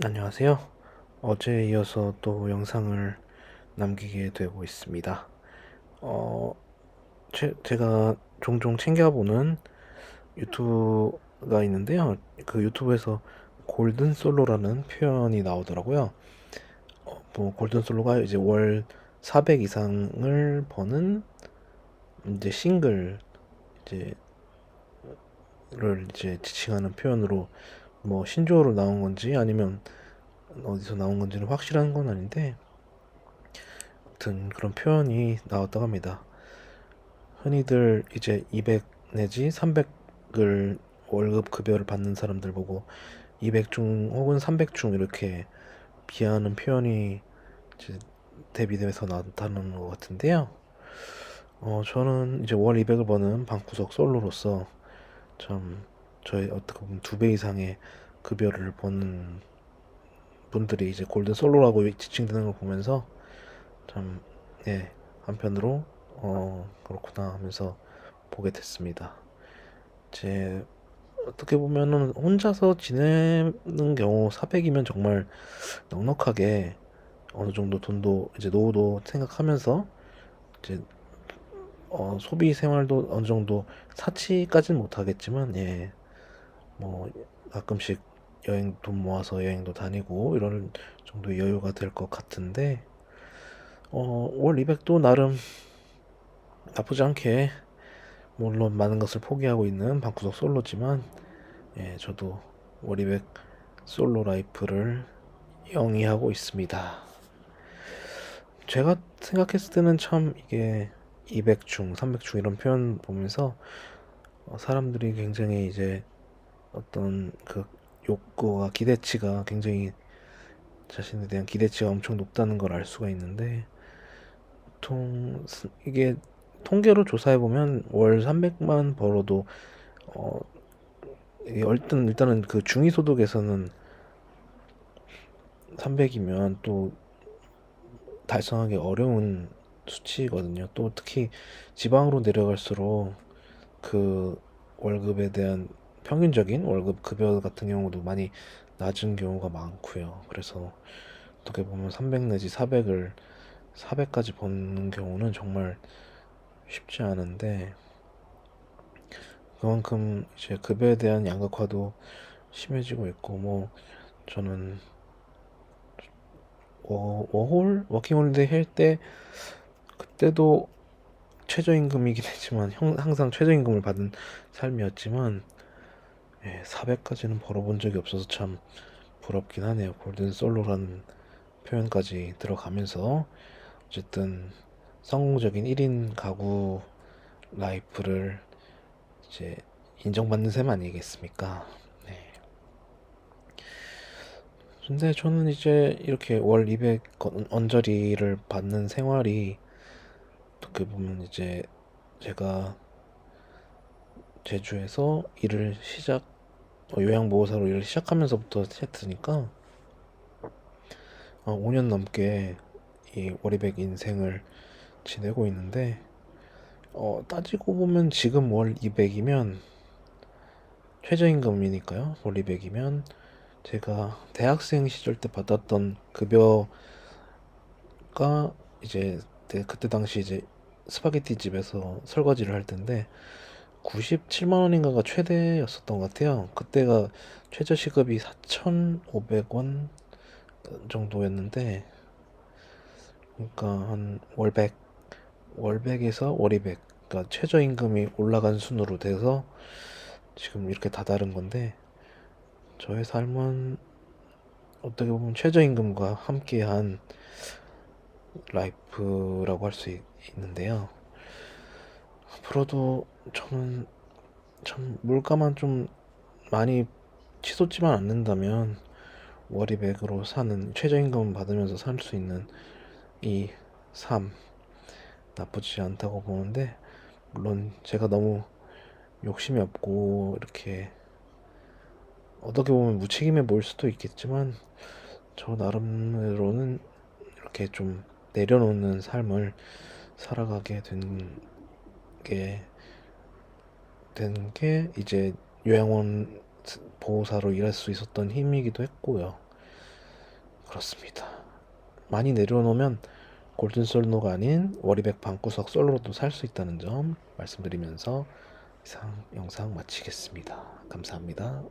안녕하세요. 어제에 이어서 또 영상을 남기게 되고 있습니다. 어, 제가 종종 챙겨보는 유튜브가 있는데요. 그 유튜브에서 골든 솔로라는 표현이 나오더라고요. 뭐 골든 솔로가 이제 월 400 이상을 버는 이제 싱글 이제를 이제 지칭하는 표현으로, 뭐 신조어로 나온 건지 아니면 어디서 나온 건지는 확실한 건 아닌데, 아무튼 그런 표현이 나왔다고 합니다. 흔히들 이제 200 내지 300을 월급 급여를 받는 사람들 보고 200중 혹은 300중 이렇게 비하하는 표현이 이제 대비돼서 나타나는 것 같은데요. 저는 이제 월 200을 버는 방구석 솔로로서 참 저희 어떻게 보면 2배 이상의 급여를 버는 분들이 이제 골든 솔로라고 지칭되는 걸 보면서 참, 예, 한편으로 그렇구나 하면서 보게 됐습니다. 제 어떻게 보면은 혼자서 지내는 경우 400이면 정말 넉넉하게 어느 정도 돈도 이제 노후도 생각하면서 이제 소비 생활도 어느 정도 사치까지는 못하겠지만, 예, 뭐 가끔씩 여행 돈 모아서 여행도 다니고 이런 정도의 여유가 될 것 같은데, 월 200도 나름 나쁘지 않게, 물론 많은 것을 포기하고 있는 방구석 솔로지만, 예, 저도 월 200 솔로 라이프를 영위하고 있습니다. 제가 생각했을 때는 참 이게 200중, 300중 이런 표현 보면서 사람들이 굉장히 이제 어떤 그 욕구와 기대치가 굉장히, 자신에 대한 기대치가 엄청 높다는 걸 알 수가 있는데, 보통 이게 통계로 조사해 보면 월 300만 벌어도 어 이게 일단은 그 중위소득에서는 300이면 또 달성하기 어려운 수치거든요. 또 특히 지방으로 내려갈수록 그 월급에 대한 평균적인 월급 급여 같은 경우도 많이 낮은 경우가 많고요. 그래서 어떻게 보면 300 내지 400까지 버는 경우는 정말 쉽지 않은데, 그만큼 이제 급여에 대한 양극화도 심해지고 있고, 뭐 저는 워홀 워킹홀리데이 할 때, 그때도 최저임금이긴 했지만 항상 최저임금을 받은 삶이었지만, 예, 400까지는 벌어본 적이 없어서 참 부럽긴 하네요. 골든 솔로라는 표현까지 들어가면서 어쨌든 성공적인 1인 가구 라이프를 이제 인정받는 셈 아니겠습니까? 네. 근데 저는 이제 이렇게 월 200 언저리를 받는 생활이, 어떻게 보면 이제 제가 제주에서 요양보호사로 일을 시작하면서부터 했으니까 5년 넘게 이 월이백 인생을 지내고 있는데, 따지고 보면 지금 월 200이면 최저임금이니까요. 월 200이면 제가 대학생 시절 때 받았던 급여가, 이제 그때 당시 이제 스파게티 집에서 설거지를 할 텐데 97만 원인가가 최대였었던 것 같아요. 그때가 최저 시급이 4,500원 정도였는데, 그러니까 한 월백에서 월이백, 그러니까 최저임금이 올라간 순으로 돼서 지금 이렇게 다다른 건데, 저의 삶은 어떻게 보면 최저임금과 함께한 라이프라고 할 수 있는데요. 앞으로도 저는 참 물가만 좀 많이 치솟지만 않는다면 월이백으로 사는, 최저임금 받으면서 살 수 있는 이 삶, 나쁘지 않다고 보는데, 물론 제가 너무 욕심이 없고 이렇게 어떻게 보면 무책임해 보일 수도 있겠지만, 저 나름대로는 이렇게 좀 내려놓는 삶을 살아가게 게, 된 게 이제 요양원 보호사로 일할 수 있었던 힘이기도 했고요. 그렇습니다. 많이 내려놓으면 골든 솔로가 아닌 워리백 방구석 솔로로도 살 수 있다는 점 말씀드리면서 이상 영상 마치겠습니다. 감사합니다.